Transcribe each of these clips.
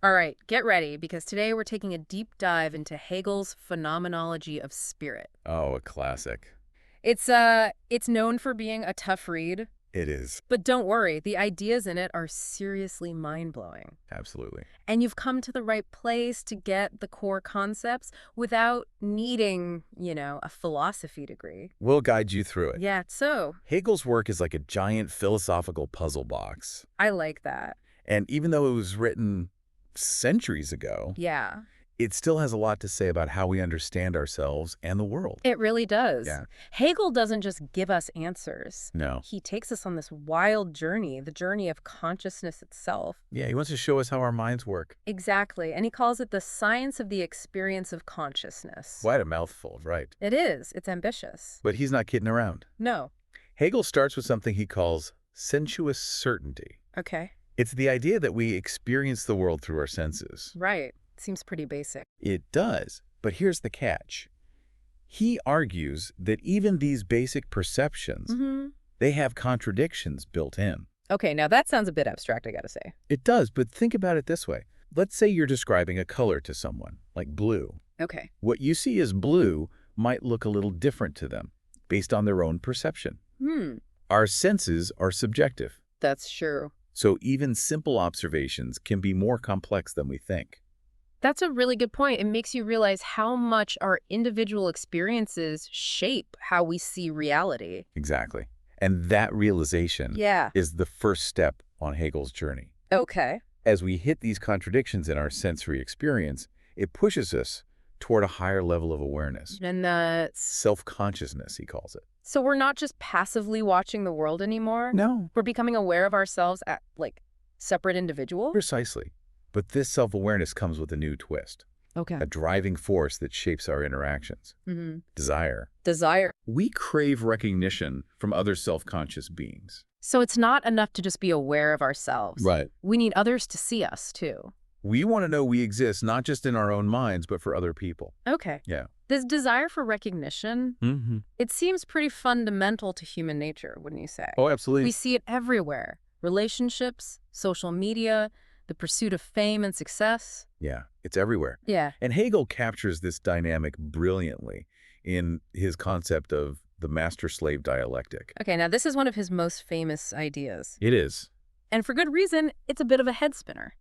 All right, get ready, because today we're taking a deep dive into Hegel's Phenomenology of Spirit. Oh, a classic. It's known for being a tough read, It is. but don't worry, the ideas in it are seriously mind-blowing. Absolutely. And you've come to the right place to get the core concepts without needing, a philosophy degree. We'll guide you through it. Yeah, so Hegel's work is like a giant philosophical puzzle box. I like that. And even though it was written centuries ago, Yeah, it still has a lot to say about how we understand ourselves and the world. it really does. Yeah. Hegel doesn't just give us answers. No. He takes us on this wild journey, the journey of consciousness itself. Yeah, he wants to show us how our minds work. Exactly, and he calls it the science of the experience of consciousness. Quite a mouthful, right? It is. It's ambitious. But he's not kidding around. No. Hegel starts with something he calls sensuous certainty. Okay. It's the idea that we experience the world through our senses. Right. Seems pretty basic. It does, but here's the catch. He argues that even these basic perceptions, they have contradictions built in. Okay, now that sounds a bit abstract, I gotta say. It does, but think about it this way. Let's say you're describing a color to someone, like blue. Okay. What you see as blue might look a little different to them, based on their own perception. Our senses are subjective, That's true. so even simple observations can be more complex than we think. That's a really good point. It makes you realize how much our individual experiences shape how we see reality. Exactly. And that realization Yeah. is the first step on Hegel's journey. Okay. As we hit these contradictions in our sensory experience, it pushes us toward a higher level of awareness. And Self-consciousness, he calls it. so we're not just passively watching the world anymore. No. We're becoming aware of ourselves as, separate individuals. Precisely. But this self-awareness comes with a new twist, Okay. a driving force that shapes our interactions. Desire. Desire. We crave recognition from other self-conscious beings. So it's not enough to just be aware of ourselves. Right. We need others to see us, too. We want to know we exist not just in our own minds, but for other people. Okay. Yeah. This desire for recognition, it seems pretty fundamental to human nature, wouldn't you say? Oh, absolutely. We see it everywhere. Relationships, social media, the pursuit of fame and success. Yeah, it's everywhere. Yeah. And Hegel captures this dynamic brilliantly in his concept of the master-slave dialectic. Okay, now this is one of his most famous ideas. It is. And for good reason, it's a bit of a head spinner.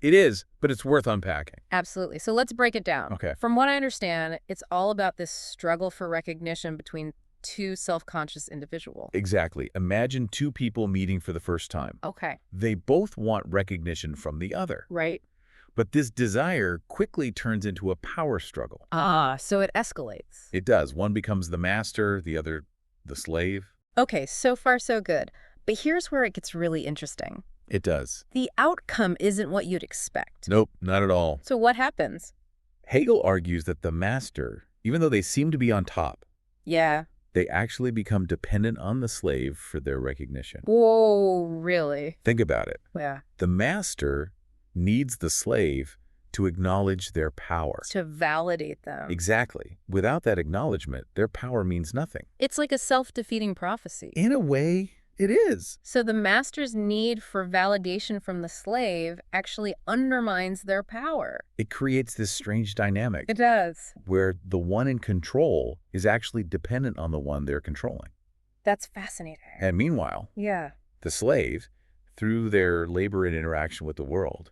It is, but it's worth unpacking. Absolutely. So let's break it down. Okay. From what I understand, it's all about this struggle for recognition between two self-conscious individuals. Exactly. Imagine two people meeting for the first time. Okay. They both want recognition from the other. Right. But this desire quickly turns into a power struggle. So it escalates. It does. One becomes the master, the other the slave. Okay, so far so good. But here's where it gets really interesting. It does. The outcome isn't what you'd expect. Nope, not at all. So what happens? Hegel argues that the master, even though they seem to be on top, Yeah. they actually become dependent on the slave for their recognition. Whoa, really? Think about it. Yeah. The master needs the slave to acknowledge their power. To validate them. Exactly. Without that acknowledgement, their power means nothing. It's like a self-defeating prophecy. In a way, it is. So the master's need for validation from the slave actually undermines their power. It creates this strange dynamic It does. where the one in control is actually dependent on the one they're controlling. That's fascinating. And meanwhile, Yeah. the slave, through their labor and interaction with the world,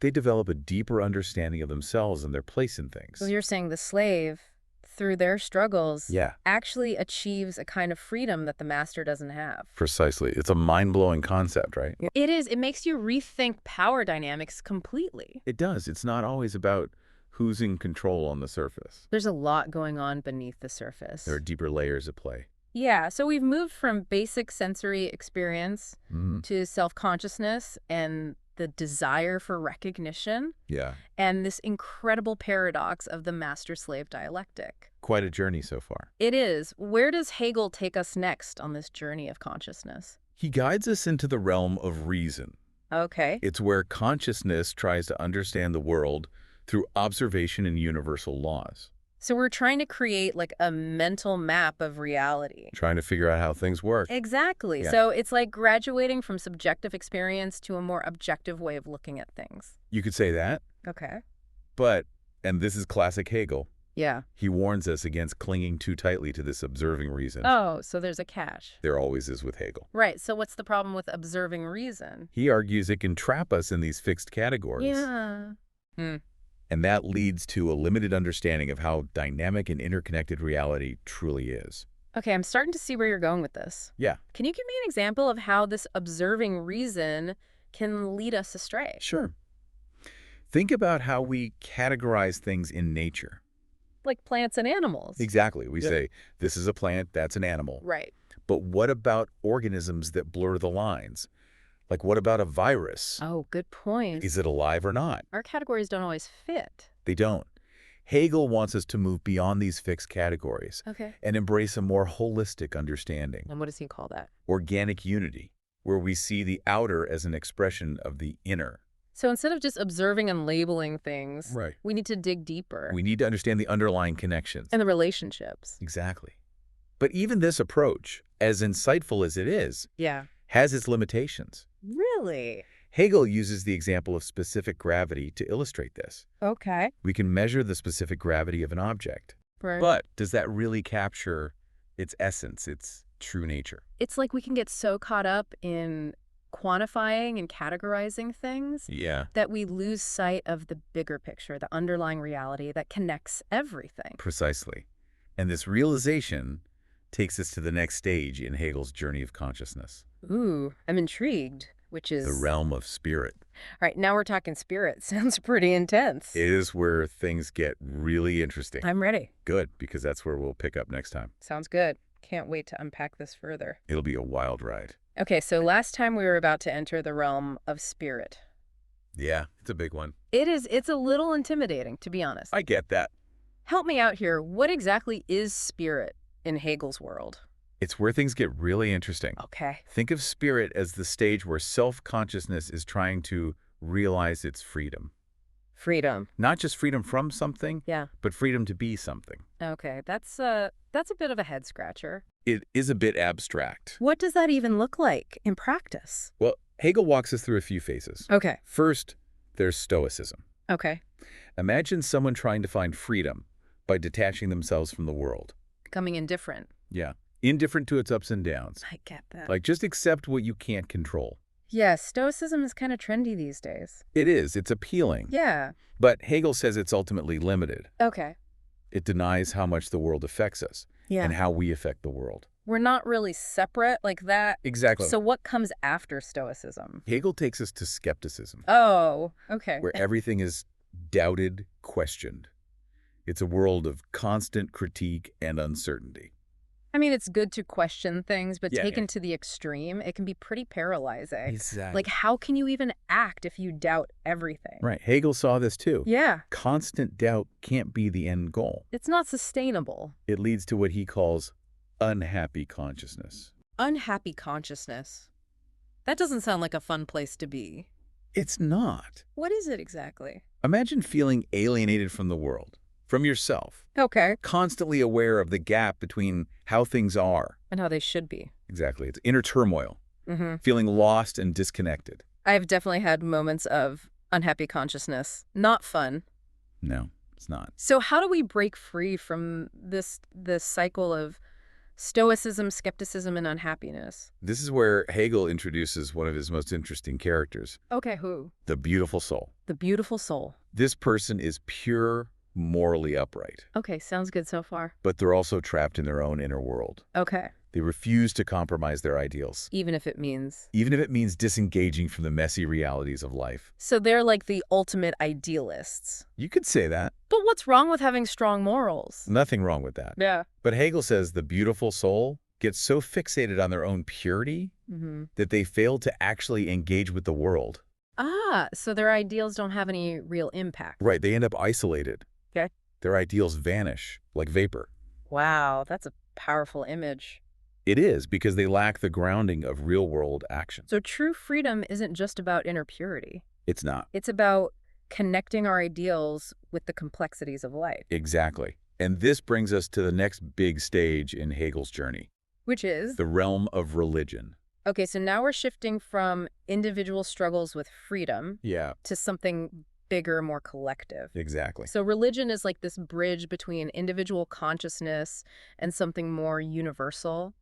they develop a deeper understanding of themselves and their place in things. So you're saying the slave, through their struggles, Yeah, actually achieves a kind of freedom that the master doesn't have. precisely. It's a mind-blowing concept, right? It is. It makes you rethink power dynamics completely. It does. It's not always about who's in control on the surface. There's a lot going on beneath the surface. There are deeper layers at play. Yeah, so we've moved from basic sensory experience to self-consciousness and the desire for recognition Yeah. and this incredible paradox of the master-slave dialectic. Quite a journey so far. It is. Where does Hegel take us next on this journey of consciousness? He guides us into the realm of reason. Okay. It's where consciousness tries to understand the world through observation and universal laws. So we're trying to create like a mental map of reality. Trying to figure out how things work. Exactly. Yeah. So it's like graduating from subjective experience to a more objective way of looking at things. You could say that, Okay. but, and this is classic Hegel, Yeah. he warns us against clinging too tightly to this observing reason. Oh, so there's a catch. There always is with Hegel. Right. So what's the problem with observing reason? He argues it can trap us in these fixed categories. Yeah. And that leads to a limited understanding of how dynamic and interconnected reality truly is. Okay, I'm starting to see where you're going with this. Yeah. Can you give me an example of how this observing reason can lead us astray? Sure. Think about how we categorize things in nature. Like plants and animals. Exactly. We say, this is a plant, that's an animal. Right. But what about organisms that blur the lines? Like, what about a virus? Oh, good point. Is it alive or not? Our categories don't always fit. They don't. Hegel wants us to move beyond these fixed categories Okay. and embrace a more holistic understanding, And what does he call that? organic unity, where we see the outer as an expression of the inner. So instead of just observing and labeling things, Right. we need to dig deeper. We need to understand the underlying connections. And the relationships. Exactly. But even this approach, as insightful as it is, Yeah. has its limitations. Really? Hegel uses the example of specific gravity to illustrate this. Okay. We can measure the specific gravity of an object. Right. But does that really capture its essence, its true nature? It's like we can get so caught up in quantifying and categorizing things Yeah. that we lose sight of the bigger picture, the underlying reality that connects everything. Precisely. And this realization takes us to the next stage in Hegel's journey of consciousness, Ooh, I'm intrigued, which is... the realm of spirit. All right, now we're talking spirit. Sounds pretty intense. It is where things get really interesting. I'm ready. Good, because that's where we'll pick up next time. Sounds good. Can't wait to unpack this further. It'll be a wild ride. Okay, so last time we were about to enter the realm of spirit. Yeah, it's a big one. It's a little intimidating, to be honest. I get that. Help me out here. What exactly is spirit in Hegel's world? It's where things get really interesting. Okay. Think of spirit as the stage where self-consciousness is trying to realize its freedom. Freedom. Not just freedom from something, Yeah. but freedom to be something. Okay, that's a bit of a head scratcher. It is a bit abstract. What does that even look like in practice? Well, Hegel walks us through a few phases. Okay. First, there's Stoicism. Okay. Imagine someone trying to find freedom by detaching themselves from the world. Becoming indifferent. Yeah. Indifferent to its ups and downs. I get that. Like, just accept what you can't control. Yeah, Stoicism is kind of trendy these days. It is. It's appealing. Yeah. But Hegel says it's ultimately limited. Okay. It denies how much the world affects us Yeah. and how we affect the world. We're not really separate like that. Exactly. So what comes after Stoicism? Hegel takes us to skepticism, Oh, okay. where everything is doubted, questioned. It's a world of constant critique and uncertainty. I mean, it's good to question things, but Yeah, taken yeah. to the extreme, it can be pretty paralyzing. Exactly. Like, how can you even act if you doubt everything? Right. Hegel saw this too. Yeah. Constant doubt can't be the end goal. It's not sustainable. It leads to what he calls unhappy consciousness. Unhappy consciousness. That doesn't sound like a fun place to be. It's not. What is it exactly? Imagine feeling alienated from the world, from yourself, Okay. constantly aware of the gap between how things are. And how they should be. Exactly. It's inner turmoil, Mm-hmm. feeling lost and disconnected. I've definitely had moments of unhappy consciousness. Not fun. No, it's not. So how do we break free from this cycle of stoicism, skepticism, and unhappiness? This is where Hegel introduces one of his most interesting characters, Okay, who? the beautiful soul. The beautiful soul. This person is pure, morally upright, Okay, sounds good so far. but they're also trapped in their own inner world. Okay. They refuse to compromise their ideals, Even if it means. even if it means disengaging from the messy realities of life. So they're like the ultimate idealists. You could say that. But what's wrong with having strong morals? Nothing wrong with that. Yeah. But Hegel says the beautiful soul gets so fixated on their own purity Mm-hmm. that they fail to actually engage with the world. Ah, so their ideals don't have any real impact. Right, they end up isolated. Okay. Their ideals vanish like vapor. Wow, that's a powerful image. It is because they lack the grounding of real-world action. So true freedom isn't just about inner purity. It's not. It's about connecting our ideals with the complexities of life. Exactly. And this brings us to the next big stage in Hegel's journey, Which is? the realm of religion. Okay, so now we're shifting from individual struggles with freedom Yeah, to something bigger, more collective. exactly. So religion is like this bridge between individual consciousness and something more universal.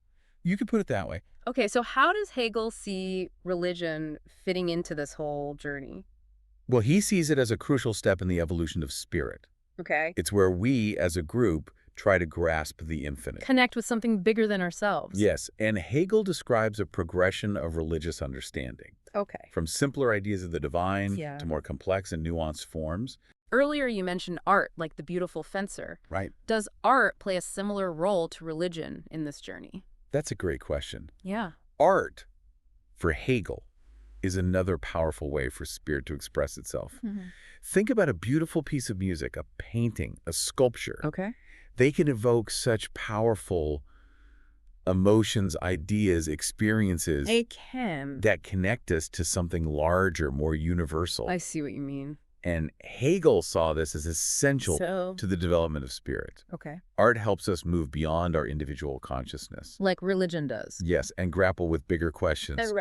You could put it that way. Okay, so how does Hegel see religion fitting into this whole journey? Well, he sees it as a crucial step in the evolution of spirit. Okay. It's where we, as a group, try to grasp the infinite. Connect with something bigger than ourselves. Yes, and Hegel describes a progression of religious understanding, Okay. from simpler ideas of the divine Yeah. to more complex and nuanced forms. Earlier you mentioned art, like the beautiful fencer. Right. Does art play a similar role to religion in this journey? That's a great question. Yeah. Art, for Hegel, is another powerful way for spirit to express itself. Think about a beautiful piece of music, a painting, a sculpture. Okay. They can evoke such powerful emotions, ideas, experiences They can. that connect us to something larger, more universal. I see what you mean. And Hegel saw this as essential to the development of spirit. Okay. Art helps us move beyond our individual consciousness. Like religion does. Yes, and grapple with bigger questions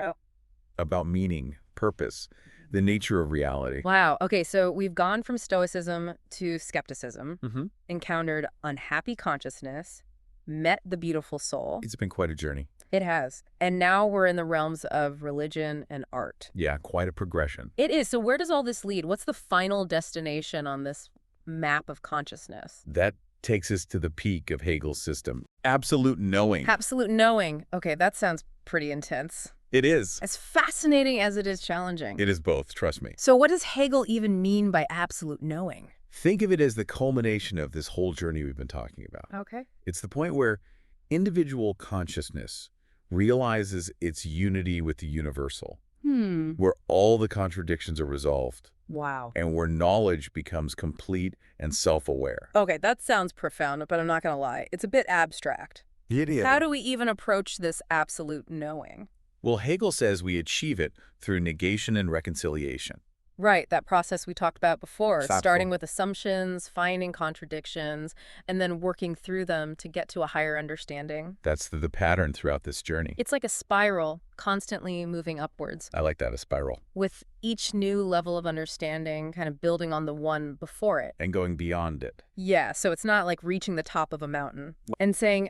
about meaning, purpose, the nature of reality. Wow. Okay, so we've gone from stoicism to skepticism, Mm-hmm. encountered unhappy consciousness, met the beautiful soul. It's been quite a journey. It has. And now we're in the realms of religion and art. Yeah, quite a progression. It is. So where does all this lead? What's the final destination on this map of consciousness? That takes us to the peak of Hegel's system. Absolute knowing. Absolute knowing. Okay, that sounds pretty intense. It is. As fascinating as it is challenging. It is both, trust me. So what does Hegel even mean by absolute knowing? Think of it as the culmination of this whole journey we've been talking about. Okay. It's the point where individual consciousness realizes its unity with the universal, where all the contradictions are resolved, Wow. and where knowledge becomes complete and self-aware. Okay, that sounds profound, but I'm not going to lie. It's a bit abstract. It is. How do we even approach this absolute knowing? Well, Hegel says we achieve it through negation and reconciliation. Right, that process we talked about before, Thoughtful. starting with assumptions, finding contradictions, and then working through them to get to a higher understanding. That's the pattern throughout this journey. It's like a spiral, constantly moving upwards, I like that, a spiral. with each new level of understanding kind of building on the one before it. And going beyond it. Yeah, so it's not like reaching the top of a mountain and saying,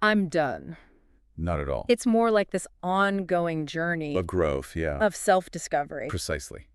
I'm done. Not at all. It's more like this ongoing journey A growth, yeah. of self-discovery. Precisely.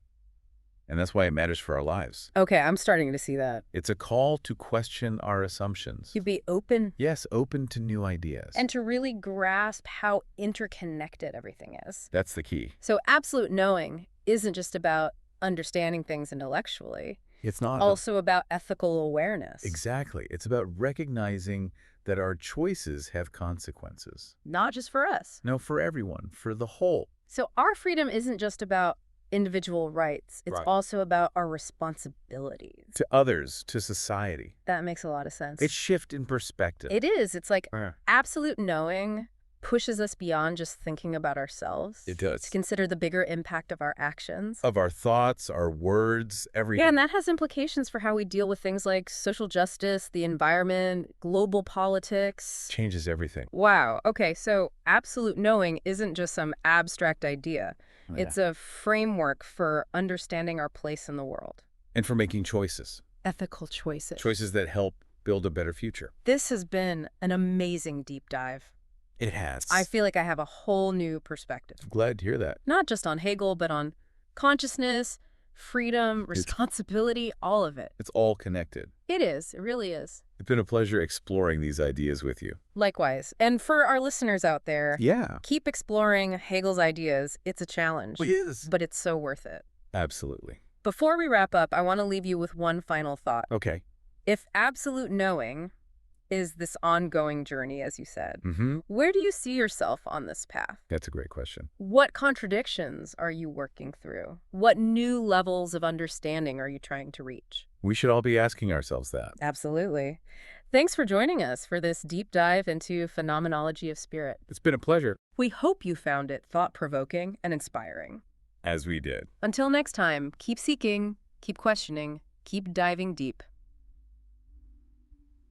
And that's why it matters for our lives. Okay, I'm starting to see that. It's a call to question our assumptions. To be open Yes, open to new ideas. and to really grasp how interconnected everything is. That's the key. So absolute knowing isn't just about understanding things intellectually, It's not. also about ethical awareness. Exactly. It's about recognizing that our choices have consequences. Not just for us. No, for everyone, for the whole. So our freedom isn't just about individual rights. It's Right. also about our responsibilities. To others, to society. That makes a lot of sense. It's shift in perspective. It is. It's like Yeah. absolute knowing pushes us beyond just thinking about ourselves. It does. To consider the bigger impact of our actions. Of our thoughts, our words, everything. Yeah, and that has implications for how we deal with things like social justice, the environment, global politics. Changes everything. Wow. Okay, so absolute knowing isn't just some abstract idea. Oh, It's a framework for understanding our place in the world. And for making choices. Ethical choices. Choices that help build a better future. This has been an amazing deep dive. It has. I feel like I have a whole new perspective. Glad to hear that. Not just on Hegel, but on consciousness, freedom, responsibility, all of it. It's all connected. It is. It really is. It's been a pleasure exploring these ideas with you. Likewise. And for our listeners out there, Yeah. keep exploring Hegel's ideas. It's a challenge, It is. but it's so worth it. Absolutely. Before we wrap up, I want to leave you with one final thought. Okay. If absolute knowing is this ongoing journey, as you said, Mm-hmm. where do you see yourself on this path? That's a great question. What contradictions are you working through? What new levels of understanding are you trying to reach? We should all be asking ourselves that. Absolutely. Thanks for joining us for this deep dive into phenomenology of spirit. It's been a pleasure. We hope you found it thought-provoking and inspiring. As we did. Until next time, keep seeking, keep questioning, keep diving deep.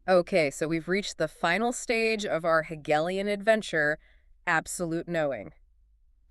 Okay, so we've reached the final stage of our Hegelian adventure, absolute knowing.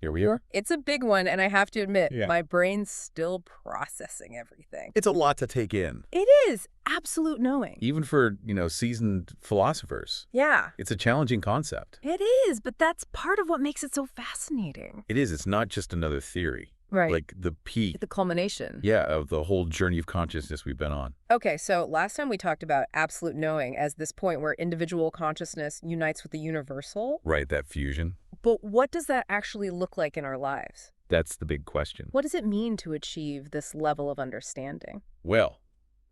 Here we are. It's a big one, and I have to admit, Yeah. my brain's still processing everything. It's a lot to take in. It is absolute knowing. Even for, seasoned philosophers. Yeah, It's a challenging concept. it is, but that's part of what makes it so fascinating. It is. It's not just another theory. Right. Like the peak, The culmination. yeah, of the whole journey of consciousness we've been on. Okay, so last time we talked about absolute knowing as this point where individual consciousness unites with the universal. Right, that fusion. But what does that actually look like in our lives? That's the big question. What does it mean to achieve this level of understanding? Well,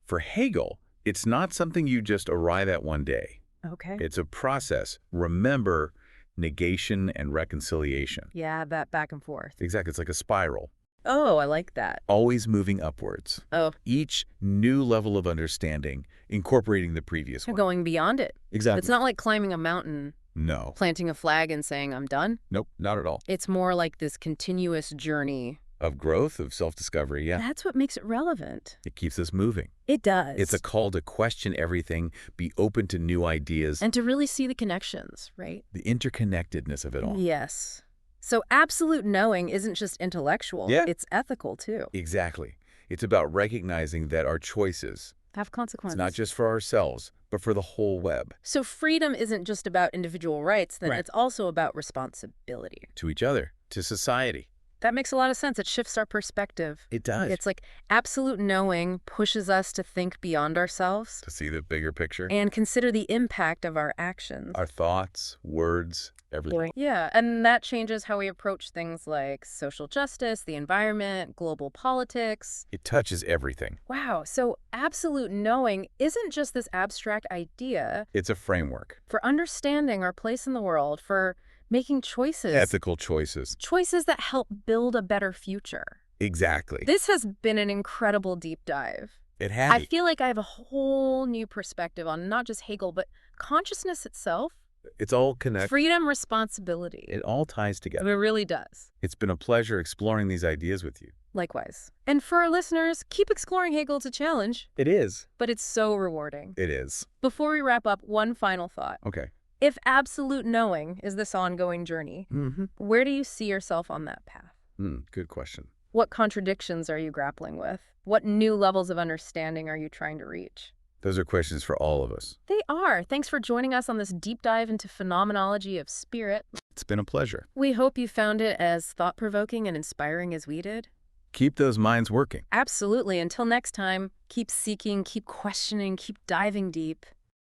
for Hegel, it's not something you just arrive at one day. Okay. It's a process. Remember, negation and reconciliation. Yeah, that back and forth. Exactly. It's like a spiral, Oh, I like that. always moving upwards. Oh, Each new level of understanding incorporating the previous you're one. going beyond it. Exactly. It's not like climbing a mountain, No. planting a flag and saying, I'm done. Nope, not at all. It's more like this continuous journey. Of growth, of self-discovery, yeah. That's what makes it relevant. It keeps us moving. It does. It's a call to question everything, be open to new ideas, And to really see the connections, right? the interconnectedness of it all. Yes. So absolute knowing isn't just intellectual. Yeah. It's ethical, too. Exactly. It's about recognizing that our choices, Have consequences. it's not just for ourselves, but for the whole web, So freedom isn't just about individual rights, then Right. it's also about responsibility. to each other, to society. That makes a lot of sense. It shifts our perspective. It does. It's like absolute knowing pushes us to think beyond ourselves To see the bigger picture. and consider the impact of our actions. Our thoughts, words, everything. Yeah, and that changes how we approach things like social justice, the environment, global politics. It touches everything. Wow, so absolute knowing isn't just this abstract idea It's a framework. for understanding our place in the world, for making choices. Ethical choices. Choices that help build a better future. Exactly. This has been an incredible deep dive. It has. I feel like I have a whole new perspective on not just Hegel, but consciousness itself, It's all connected. freedom, responsibility. It all ties It together. really does. It's been a pleasure exploring these ideas with you. Likewise. And for our listeners, keep exploring Hegel. It's a challenge, It is. but it's so rewarding. It is. Before we wrap up, one final thought. Okay. If absolute knowing is this ongoing journey, Mm-hmm. where do you see yourself on that path? Good question. What contradictions are you grappling with? What new levels of understanding are you trying to reach? Those are questions for all of us. They are. Thanks for joining us on this deep dive into phenomenology of spirit. It's been a pleasure. We hope you found it as thought-provoking and inspiring as we did. Keep those minds working. Absolutely. Until next time, keep seeking, keep questioning, keep diving deep.